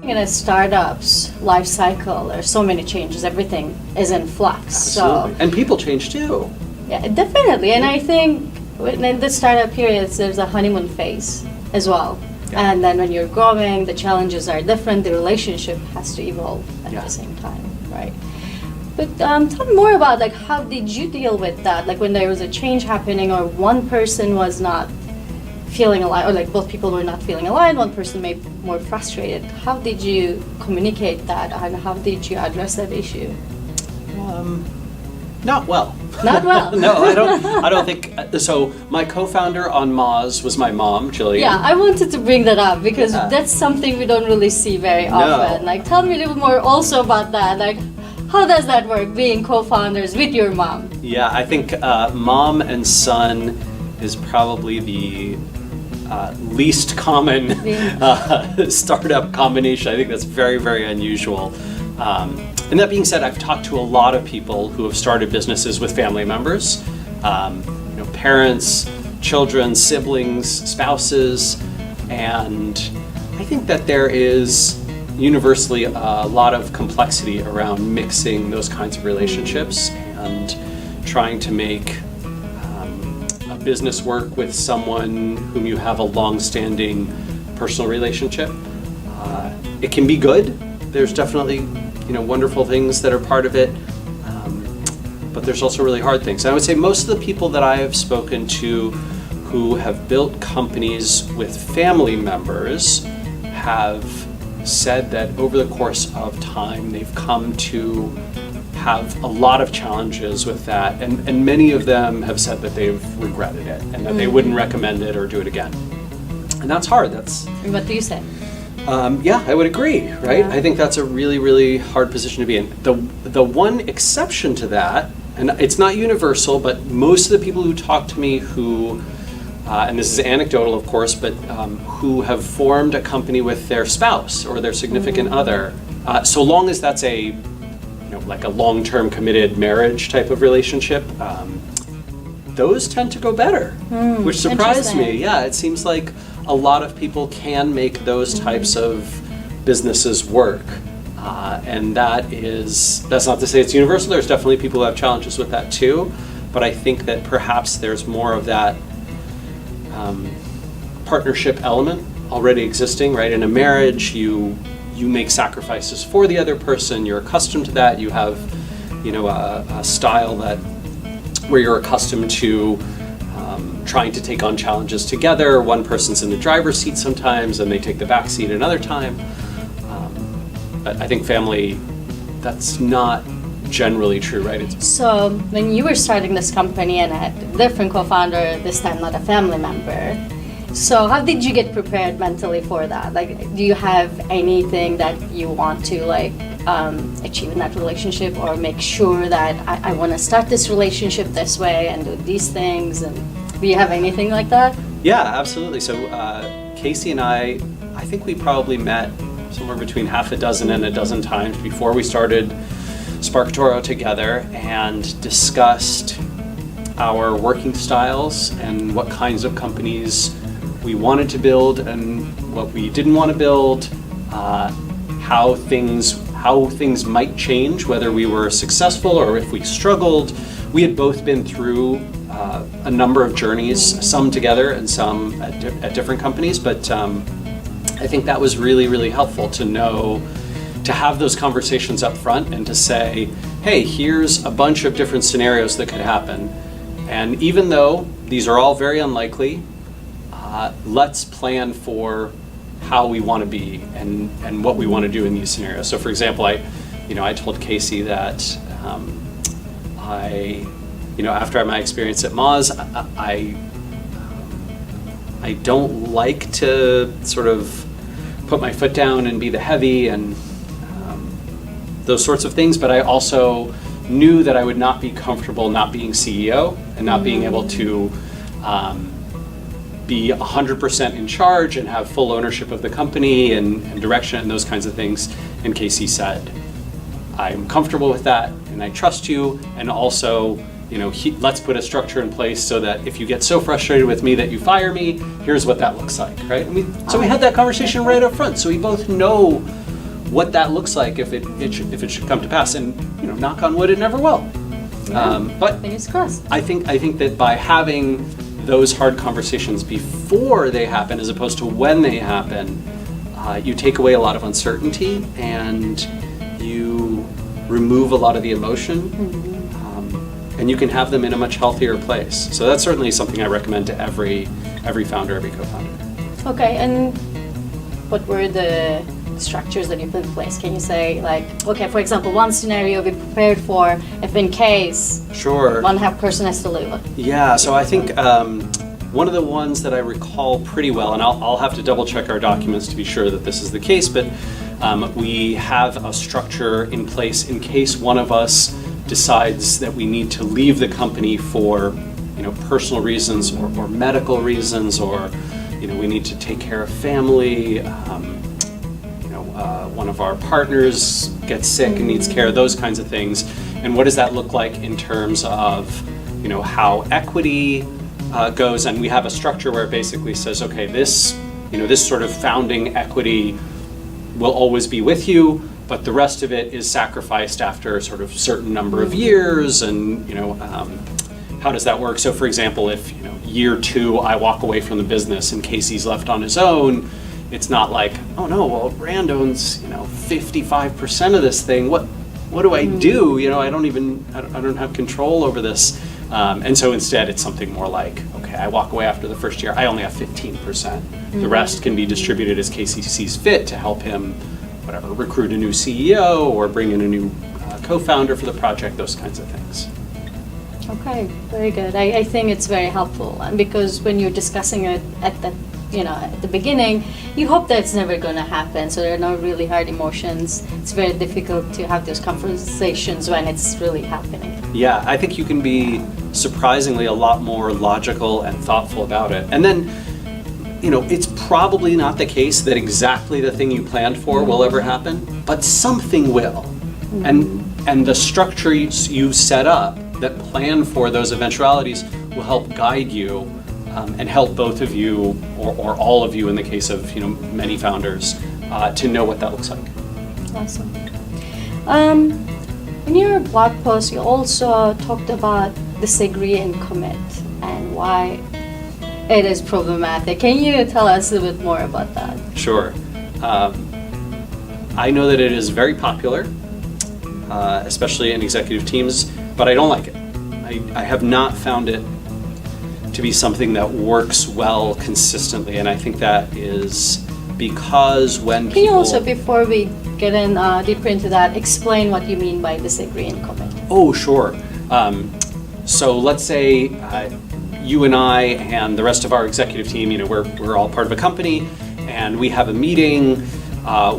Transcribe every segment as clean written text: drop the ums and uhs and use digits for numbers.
In a startup's life cycle, there's so many changes. Everything is in flux. Absolutely. So And people change too. yeah, definitely. And I think in the startup period, there's a honeymoon phase as well. Yeah. And then when you're growing, the challenges are different. The relationship has to evolve at Yeah. the same time, right? But tell me more about like how did you deal with that? Like when there was a change happening, or one person was not feeling aligned, or like both people were not feeling aligned, one person may be more frustrated. How did you communicate that, and how did you address that issue? Not well. Not well. No, I don't think so. My co-founder on Moz was my mom, Jillian. Yeah, I wanted to bring that up because Yeah. that's something we don't really see very No. often. Like, tell me a little more also about that. Like, how does that work, being co-founders with your mom? Yeah, I think mom and son is probably the least common startup combination. I think that's very, very unusual. And that being said, I've talked to a lot of people who have started businesses with family members, parents, children, siblings, spouses, and I think that there is universally a lot of complexity around mixing those kinds of relationships and trying to make a business work with someone whom you have a long-standing personal relationship. It can be good. There's definitely wonderful things that are part of it, but there's also really hard things. And I would say most of the people that I have spoken to who have built companies with family members have said that over the course of time they've come to have a lot of challenges with that, and many of them have said that they've regretted it and that they wouldn't recommend it or do it again. And that's hard. And what do you say? Yeah, I would agree, right? Yeah. I think that's a really, really hard position to be in. The one exception to that, and it's not universal, but most of the people who talk to me who, and this is anecdotal of course, but who have formed a company with their spouse or their significant other, so long as that's like a long-term committed marriage type of relationship, those tend to go better, which surprised me. Yeah, it seems like a lot of people can make those types of businesses work. And that's not to say it's universal. There's definitely people who have challenges with that too. But I think that perhaps there's more of that partnership element already existing, right? In a marriage, you make sacrifices for the other person. You're accustomed to that. You have, a style where you're accustomed to trying to take on challenges together. One person's in the driver's seat sometimes, and they take the back seat another time. But I think family, that's not generally true, right? So when you were starting this company and had a different co-founder, this time not a family member, so how did you get prepared mentally for that? Like, do you have anything that you want to achieve in that relationship, or make sure that I want to start this relationship this way and do these things? And do you have anything like that? Yeah, absolutely. So Casey and I think we probably met somewhere between half a dozen and a dozen times before we started Sparktoro together and discussed our working styles and what kinds of companies we wanted to build and what we didn't want to build, how things might change, whether we were successful or if we struggled. We had both been through a number of journeys, some together and some at different companies, but I think that was really, really helpful to have those conversations up front and to say, hey, here's a bunch of different scenarios that could happen. And even though these are all very unlikely, let's plan for how we want to be and what we want to do in these scenarios. So for example, I told Casey that after my experience at Moz, I don't like to sort of put my foot down and be the heavy and those sorts of things, but I also knew that I would not be comfortable not being CEO and not being able to be 100% in charge and have full ownership of the company and direction and those kinds of things. And Casey said, I'm comfortable with that and I trust you, and also let's put a structure in place so that if you get so frustrated with me that you fire me, here's what that looks like, right? So we had that conversation right up front, so we both know what that looks like if it should come to pass. And knock on wood, it never will. But fingers crossed. I think that by having those hard conversations before they happen, as opposed to when they happen, you take away a lot of uncertainty and you remove a lot of the emotion, and you can have them in a much healthier place. So that's certainly something I recommend to every founder, every co-founder. Okay, and what were the structures that you put in place? Can you say, okay, for example, one scenario we prepared for, if in case Sure. one person has to leave? Yeah, so I think one of the ones that I recall pretty well, and I'll have to double check our documents to be sure that this is the case, but we have a structure in place in case one of us decides that we need to leave the company for personal reasons or medical reasons, or we need to take care of family, one of our partners gets sick and needs care, those kinds of things. And what does that look like in terms of how equity goes? And we have a structure where it basically says, okay, this sort of founding equity will always be with you, but the rest of it is sacrificed after sort of certain number of years. And how does that work? So for example, if year 2 I walk away from the business and Casey's left on his own, it's not like, oh no, well Rand owns 55% of this thing. What do I do? I don't have control over this. And so instead it's something more like, okay, I walk away after the first year, I only have 15%. The rest can be distributed as Casey sees fit to help him, recruit a new CEO or bring in a new co-founder for the project, those kinds of things. Okay, very good. I think it's very helpful, and because when you're discussing it at the beginning, you hope that it's never going to happen, so there are no really hard emotions. It's very difficult to have those conversations when it's really happening. Yeah, I think you can be surprisingly a lot more logical and thoughtful about it. And then, it's probably not the case that exactly the thing you planned for will ever happen, but something will. And the structure you set up that plan for those eventualities will help guide you and help both of you or all of you in the case of many founders to know what that looks like. Awesome. In your blog post, you also talked about disagree and commit and why it is problematic. Can you tell us a little bit more about that? Sure. I know that it is very popular, especially in executive teams, but I don't like it. I have not found it to be something that works well consistently, and I think that is because when Can you also, before we get in deeper into that, explain what you mean by disagree and commit? Oh, sure. So let's say you and I and the rest of our executive team, we're all part of a company, and we have a meeting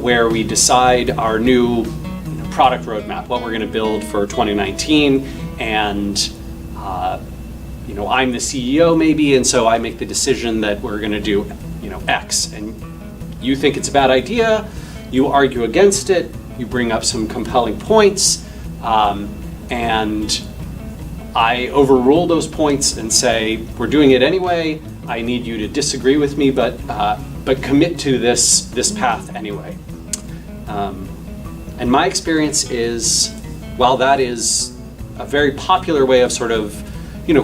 where we decide our new product roadmap, what we're going to build for 2019, and I'm the CEO maybe, and so I make the decision that we're going to do X, and you think it's a bad idea, you argue against it, you bring up some compelling points, and I overrule those points and say, we're doing it anyway, I need you to disagree with me, but commit to this path anyway. And my experience is, while that is a very popular way of sort of,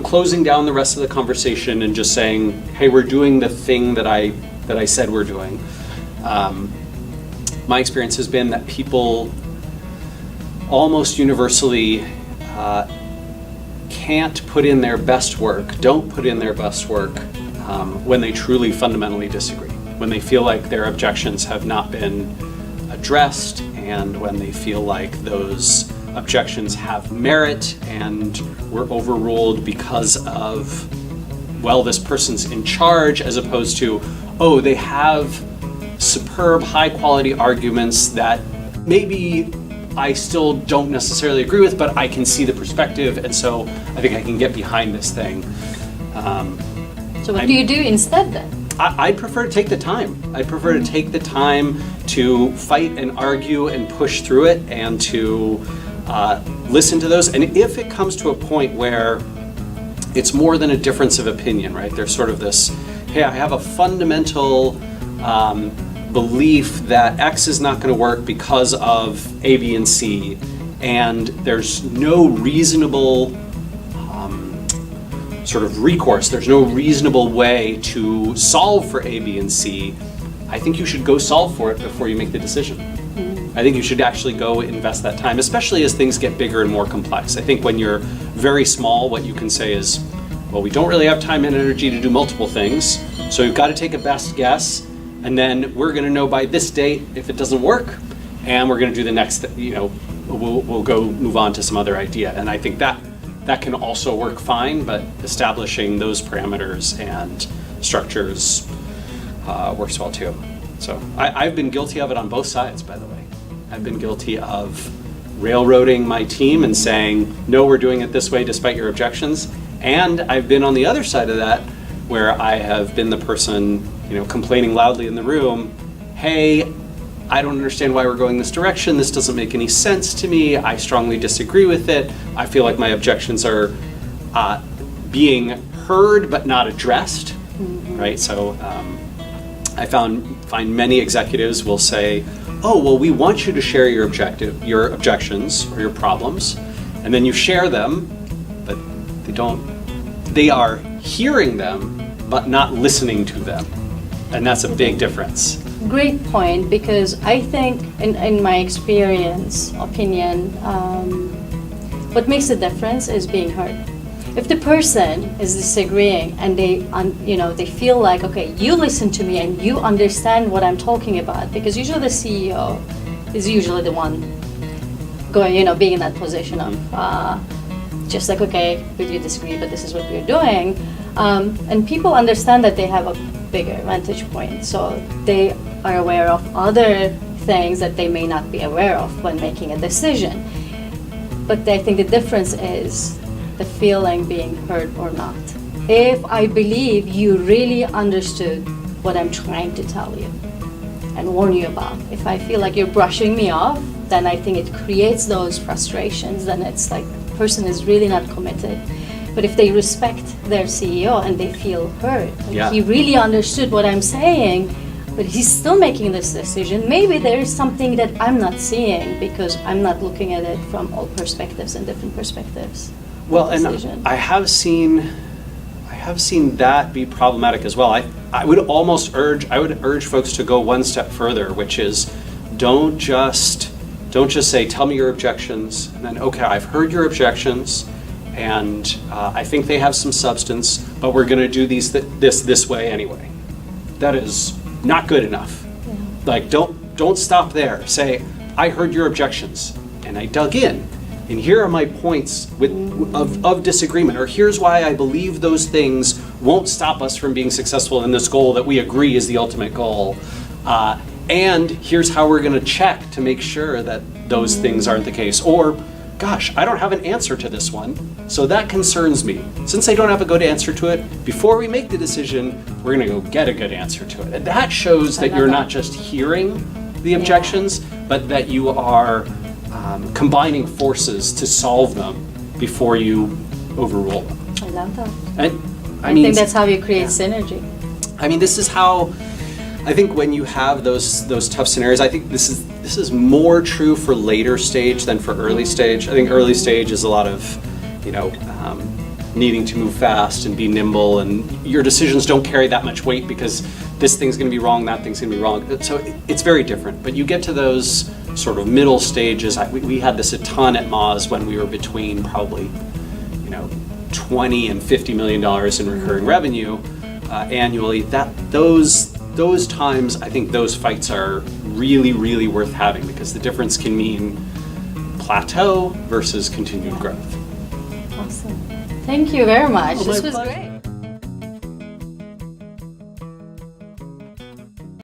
closing down the rest of the conversation and just saying, hey, we're doing the thing that I said we're doing. My experience has been that people almost universally can't put in their best work, don't put in their best work when they truly fundamentally disagree, when they feel like their objections have not been addressed, and when they feel like those objections have merit and were overruled because of, this person's in charge, as opposed to, they have superb high quality arguments that maybe I still don't necessarily agree with, but I can see the perspective, and so I think I can get behind this thing. So what do you do instead then? I'd prefer to take the time. I'd prefer to take the time to fight and argue and push through it, and to listen to those. And if it comes to a point where it's more than a difference of opinion, right? There's sort of this, hey, I have a fundamental belief that X is not going to work because of A, B, and C, and there's no reasonable sort of recourse, there's no reasonable way to solve for A, B, and C, I think you should go solve for it before you make the decision. I think you should actually go invest that time, especially as things get bigger and more complex. I think when you're very small, what you can say is, well, we don't really have time and energy to do multiple things, so we've got to take a best guess, and then we're going to know by this date if it doesn't work, and we're going to do the next, we'll go move on to some other idea. And I think that can also work fine, but establishing those parameters and structures works well too. So I've been guilty of it on both sides, by the way. I've been guilty of railroading my team and saying, no, we're doing it this way despite your objections. And I've been on the other side of that, where I have been the person, complaining loudly in the room, hey, I don't understand why we're going this direction. This doesn't make any sense to me. I strongly disagree with it. I feel like my objections are being heard but not addressed, right? So I find many executives will say, oh, well, we want you to share your objections or your problems, and then you share them, but they are hearing them but not listening to them, and that's a big difference. Great point, because I think in my opinion, what makes a difference is being heard. If the person is disagreeing and they feel like, okay, you listen to me and you understand what I'm talking about, because usually the CEO is usually the one going, being in that position of just like, okay, we do disagree, but this is what we're doing. And people understand that they have a bigger vantage point, so they are aware of other things that they may not be aware of when making a decision. But I think the difference is the feeling being heard or not. If I believe you really understood what I'm trying to tell you and warn you about, if I feel like you're brushing me off, then I think it creates those frustrations. Then it's like the person is really not committed. But if they respect their CEO and they feel heard, he really understood what I'm saying, but he's still making this decision, maybe there is something that I'm not seeing because I'm not looking at it from all perspectives and different perspectives. Well, and I have seen that be problematic as well. I would urge folks to go one step further, which is don't just say, tell me your objections, and then, okay, I've heard your objections, and I think they have some substance, but we're going to do this way anyway. That is not good enough. Yeah. Like, don't stop there. Say, I heard your objections, and I dug in. And here are my points of disagreement, or here's why I believe those things won't stop us from being successful in this goal that we agree is the ultimate goal. And here's how we're going to check to make sure that those things aren't the case. Or, gosh, I don't have an answer to this one, so that concerns me. Since I don't have a good answer to it, before we make the decision, we're going to go get a good answer to it. And that shows that you're not just hearing the objections, but that you are combining forces to solve them before you overrule them. I love that. I think that's how you create synergy. I mean, this is how, I think when you have those tough scenarios, I think this is more true for later stage than for early stage. I think early stage is a lot of, needing to move fast and be nimble, and your decisions don't carry that much weight because this thing's going to be wrong, that thing's going to be wrong. So it's very different. But you get to those sort of middle stages. We had this a ton at Moz when we were between probably, $20 and $50 million in recurring revenue annually. Those times, I think those fights are really, really worth having, because the difference can mean plateau versus continued growth. Awesome. Thank you very much. This was great.